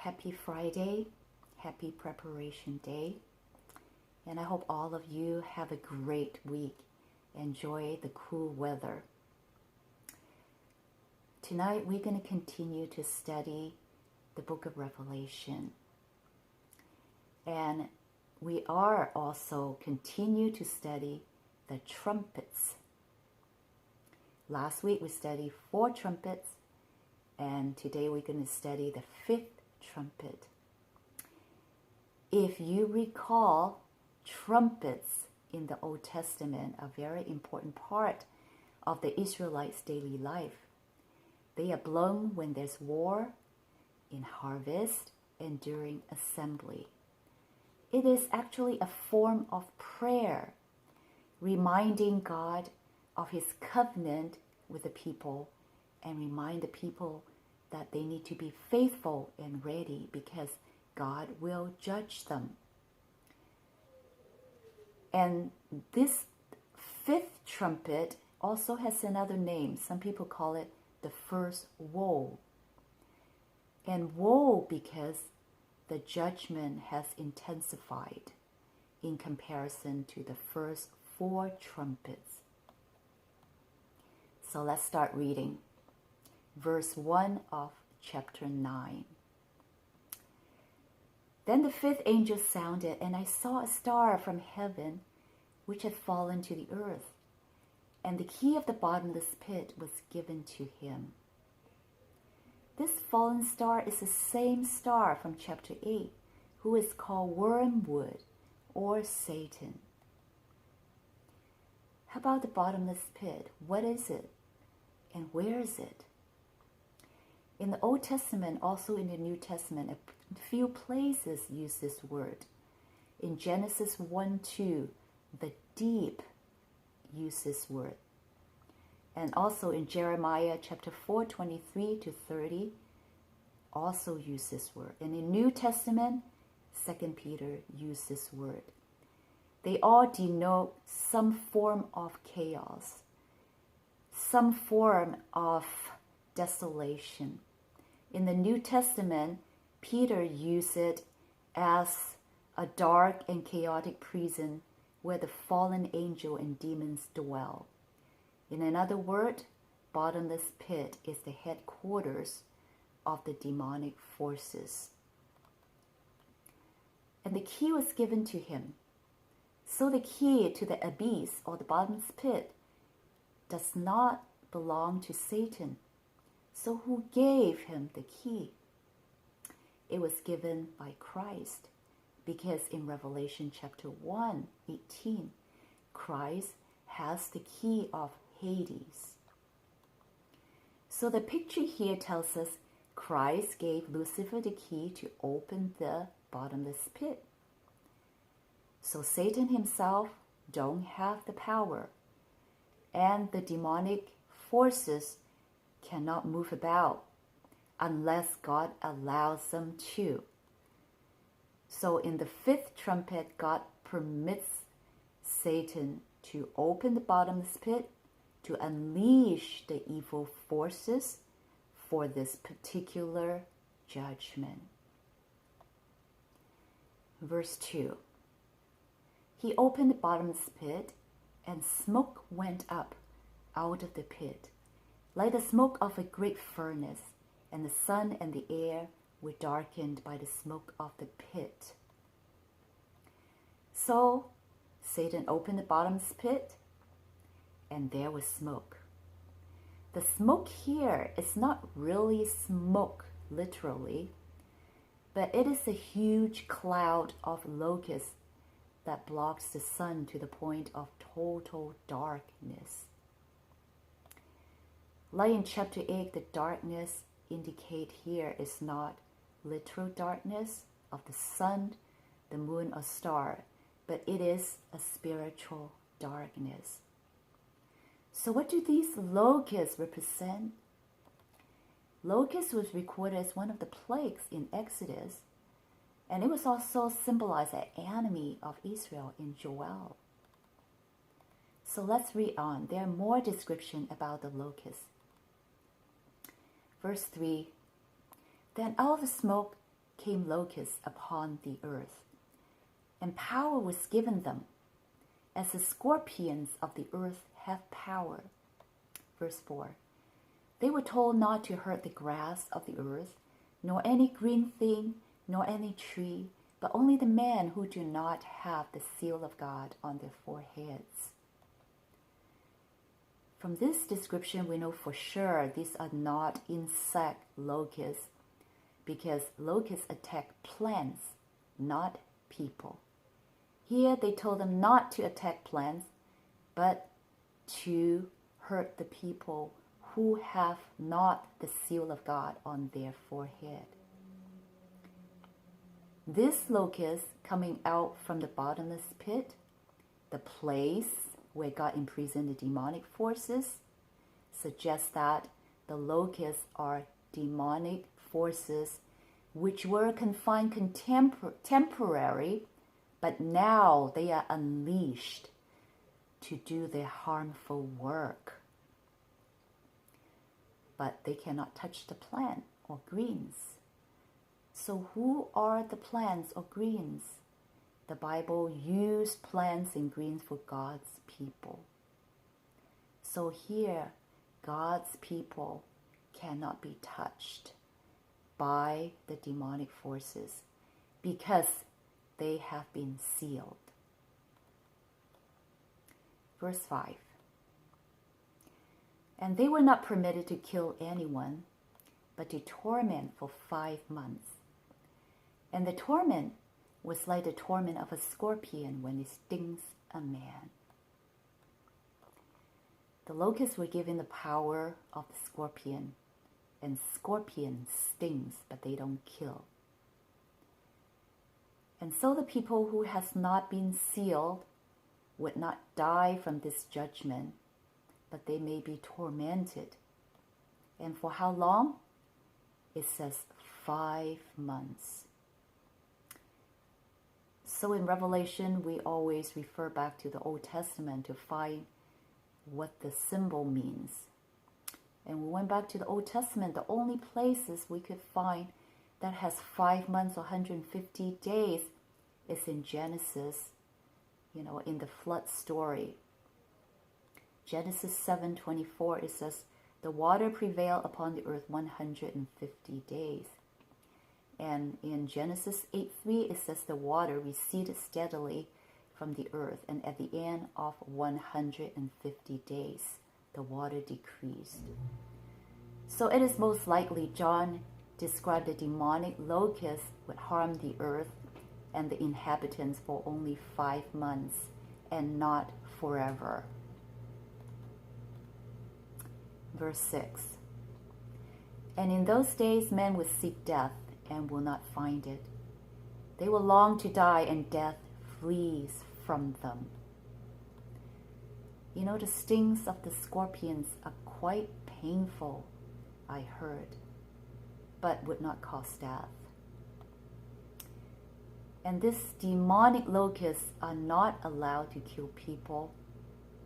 Happy Friday, happy preparation day, and I hope all of you have a great week. Enjoy the cool weather. Tonight we're going to continue to study the book of Revelation, and we are also continue to study the trumpets. Last week we studied 4 trumpets, and today we're going to study the 5th trumpet. If you recall, trumpets in the Old Testament are a very important part of the Israelites' daily life. They are blown when there's war, in harvest, and during assembly. It is actually a form of prayer, reminding God of His covenant with the people and remind the people that they need to be faithful and ready because God will judge them. And this 5th trumpet also has another name. Some people call it the first woe. And woe because the judgment has intensified in comparison to the first 4 trumpets. So let's start reading. Verse 1 of chapter 9. Then the 5th angel sounded, and I saw a star from heaven which had fallen to the earth, and the key of the bottomless pit was given to him. This fallen star is the same star from chapter 8, who is called Wormwood or Satan. How about the bottomless pit? What is it? And where is it? In the Old Testament, also in the New Testament, a few places use this word. In Genesis 1:2, the deep use this word. And also in Jeremiah chapter 4:23-30, also use this word. And in New Testament, 2 Peter use this word. They all denote some form of chaos, some form of desolation. In the New Testament, Peter used it as a dark and chaotic prison where the fallen angel and demons dwell. In another word, bottomless pit is the headquarters of the demonic forces. And the key was given to him. So the key to the abyss or the bottomless pit does not belong to Satan. So who gave him the key? It was given by Christ, because in Revelation chapter 1:18, Christ has the key of Hades. So the picture here tells us Christ gave Lucifer the key to open the bottomless pit. So Satan himself don't have the power, and the demonic forces cannot move about unless God allows them to. So in the 5th trumpet, God permits Satan to open the bottomless pit to unleash the evil forces for this particular judgment. Verse 2. He opened the bottomless pit, and smoke went up out of the pit, like the smoke of a great furnace, and the sun and the air were darkened by the smoke of the pit. So Satan opened the bottomless pit, and there was smoke. The smoke here is not really smoke, literally, but it is a huge cloud of locusts that blocks the sun to the point of total darkness. Like in chapter 8, the darkness indicate here is not literal darkness of the sun, the moon, or star, but it is a spiritual darkness. So what do these locusts represent? Locust was recorded as one of the plagues in Exodus, and it was also symbolized as an enemy of Israel in Joel. So let's read on. There are more description about the locusts. Verse 3, Then out of the smoke came locusts upon the earth, and power was given them, as the scorpions of the earth have power. Verse 4. They were told not to hurt the grass of the earth, nor any green thing, nor any tree, but only the men who do not have the seal of God on their foreheads. From this description, we know for sure these are not insect locusts, because locusts attack plants, not people. Here they told them not to attack plants, but to hurt the people who have not the seal of God on their forehead. This locust coming out from the bottomless pit, the place where God imprisoned the demonic forces, suggests that the locusts are demonic forces which were confined temporary, but now they are unleashed to do their harmful work. But they cannot touch the plant or greens. So who are the plants or greens? The Bible used plants and greens for God's people. So here, God's people cannot be touched by the demonic forces because they have been sealed. Verse 5. And they were not permitted to kill anyone, but to torment for 5 months. And the torment was like the torment of a scorpion when it stings a man. The locusts were given the power of the scorpion, and scorpion stings, but they don't kill. And so the people who has not been sealed would not die from this judgment, but they may be tormented. And for how long? It says 5 months. So in Revelation, we always refer back to the Old Testament to find what the symbol means. And we went back to the Old Testament. The only places we could find that has 5 months or 150 days is in Genesis, in the flood story. Genesis 7:24, it says, the water prevailed upon the earth 150 days. And in Genesis 8:3, it says the water receded steadily from the earth, and at the end of 150 days, the water decreased. So it is most likely John described the demonic locust would harm the earth and the inhabitants for only 5 months and not forever. Verse 6. And in those days men would seek death and will not find it. They will long to die, and death flees from them. The stings of the scorpions are quite painful, I heard, but would not cause death. And these demonic locusts are not allowed to kill people,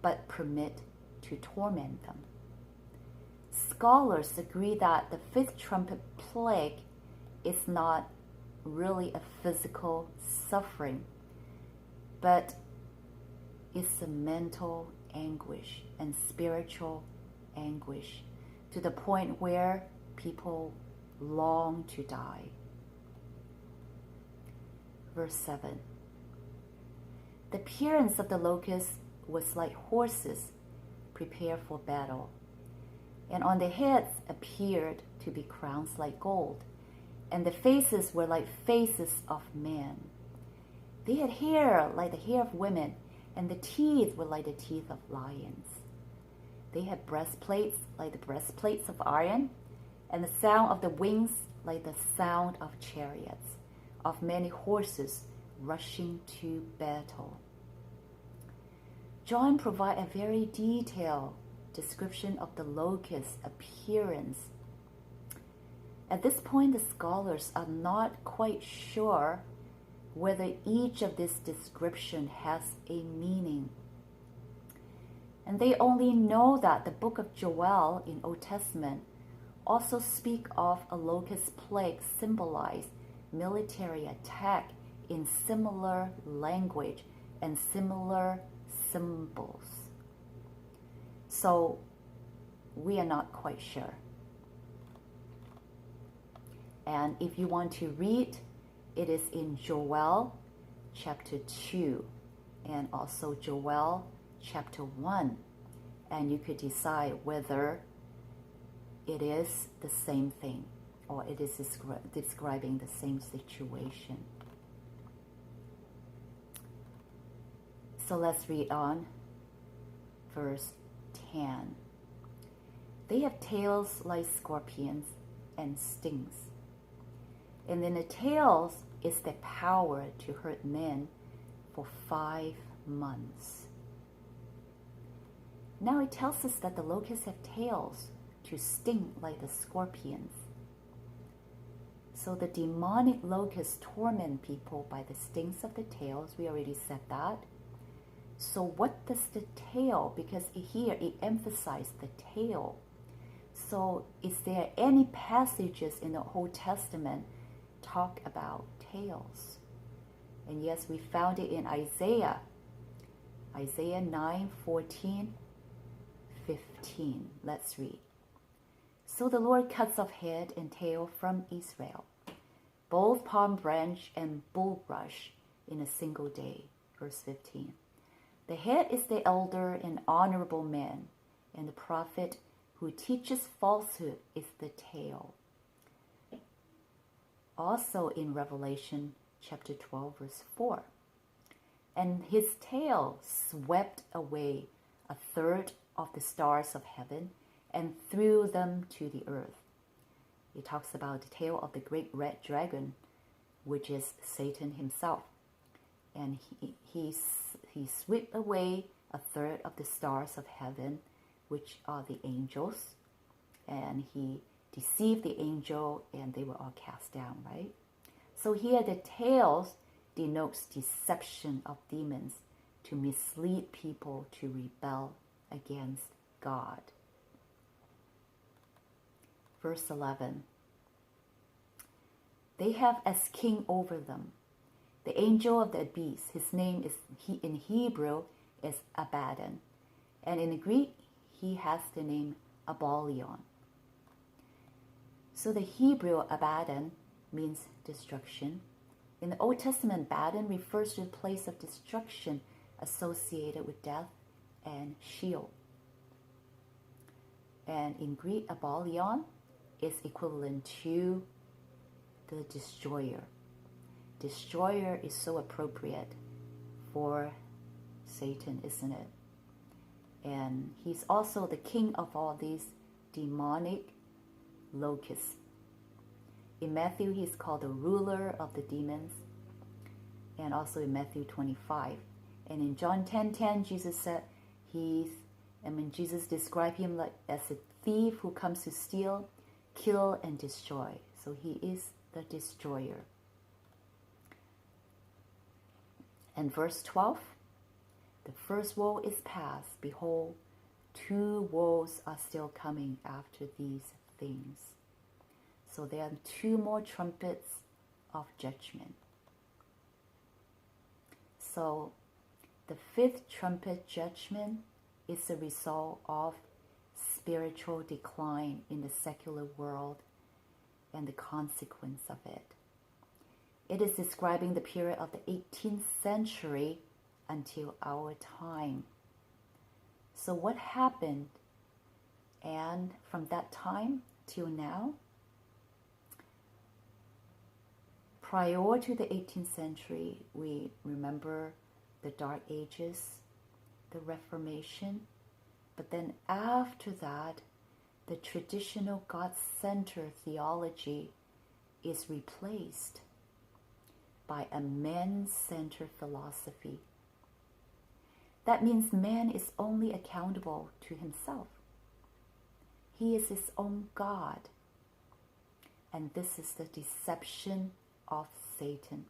but permit to torment them. Scholars agree that the 5th trumpet plague is not really a physical suffering, but it's a mental anguish and spiritual anguish to the point where people long to die. Verse 7. The appearance of the locusts was like horses prepared for battle, and on their heads appeared to be crowns like gold, and the faces were like faces of men. They had hair like the hair of women, and the teeth were like the teeth of lions. They had breastplates like the breastplates of iron, and the sound of the wings like the sound of chariots, of many horses rushing to battle. John provides a very detailed description of the locust's appearance. At this point, the scholars are not quite sure whether each of this description has a meaning. And they only know that the book of Joel in Old Testament also speak of a locust plague symbolized military attack in similar language and similar symbols. So we are not quite sure. And if you want to read, it is in Joel chapter 2 and also Joel chapter 1. And you could decide whether it is the same thing or it is describing the same situation. So let's read on. Verse 10. They have tails like scorpions and stings. And in the tails is the power to hurt men for 5 months. Now it tells us that the locusts have tails to sting like the scorpions. So the demonic locusts torment people by the stings of the tails. We already said that. So what does the tail, because here it emphasized the tail. So is there any passages in the Old Testament talk about tails? And yes, we found it in Isaiah 9:14, 15. Let's read. So the Lord cuts off head and tail from Israel, both palm branch and bulrush in a single day. Verse 15. The head is the elder and honorable man, and the prophet who teaches falsehood is the tail. Also in Revelation chapter 12, verse 4. And his tail swept away 1/3 of the stars of heaven and threw them to the earth. It talks about the tail of the great red dragon, which is Satan himself. And he swept away 1/3 of the stars of heaven, which are the angels. And he deceived the angel and they were all cast down, right? So here the tails denotes deception of demons to mislead people to rebel against God. Verse 11. They have as king over them the angel of the abyss. His name is in Hebrew is Abaddon, and in Greek he has the name Apollyon. So the Hebrew Abaddon means destruction. In the Old Testament, Abaddon refers to the place of destruction associated with death and Sheol. And in Greek, Apollyon is equivalent to the destroyer. Destroyer is so appropriate for Satan, isn't it? And he's also the king of all these demonic locusts. In Matthew, he's called the ruler of the demons, and also in Matthew 25. And in John 10:10, Jesus said Jesus described him like as a thief who comes to steal, kill, and destroy. So he is the destroyer. And verse 12, the first woe is past. Behold, 2 woes are still coming after these things. So there are 2 more trumpets of judgment. So the 5th trumpet judgment is the result of spiritual decline in the secular world and the consequence of it. It is describing the period of the 18th century until our time. So what happened? And from that time till now, prior to the 18th century, we remember the Dark Ages, the Reformation. But then after that, the traditional God-centered theology is replaced by a man-centered philosophy. That means man is only accountable to himself. He is his own God. And this is the deception of Satan.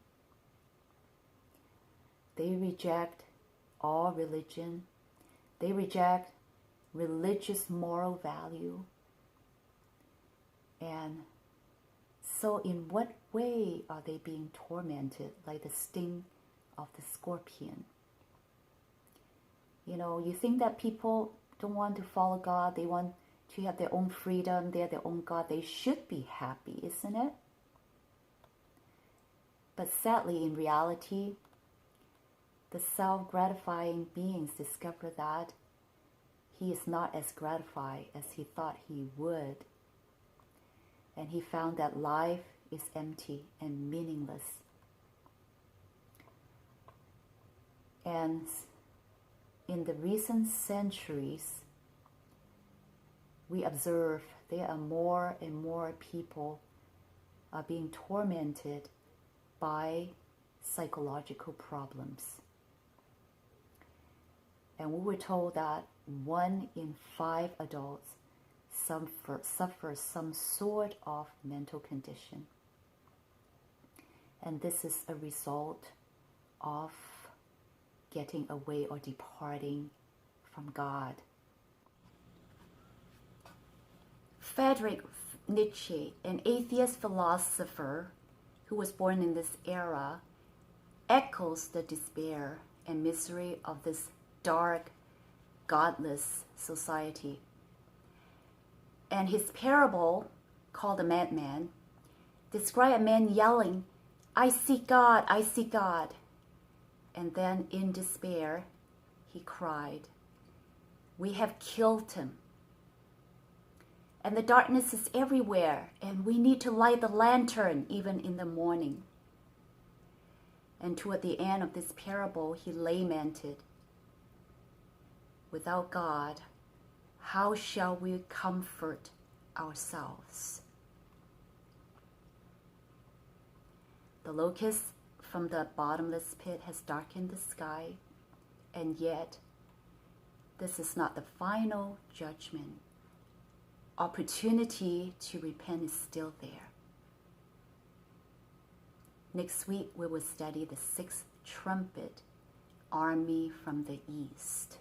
They reject all religion. They reject religious moral value. And So in what way are they being tormented, like the sting of the scorpion? You know, you think that people don't want to follow God, they want to have their own freedom, they're their own God, they should be happy, isn't it? But sadly, in reality, the self-gratifying beings discover that he is not as gratified as he thought he would. And he found that life is empty and meaningless. And in the recent centuries, we observe there are more and more people are being tormented by psychological problems. And we were told that 1 in 5 adults suffer some sort of mental condition. And this is a result of getting away or departing from God. Friedrich Nietzsche, an atheist philosopher who was born in this era, echoes the despair and misery of this dark, godless society. And his parable, called The Madman, describes a man yelling, "I see God, I see God." And then in despair, he cried, "We have killed him. And the darkness is everywhere, and we need to light the lantern even in the morning." And toward the end of this parable, he lamented, "Without God, how shall we comfort ourselves?" The locust from the bottomless pit has darkened the sky, and yet this is not the final judgment. Opportunity to repent is still there. Next week, we will study the 6th trumpet, Army from the East.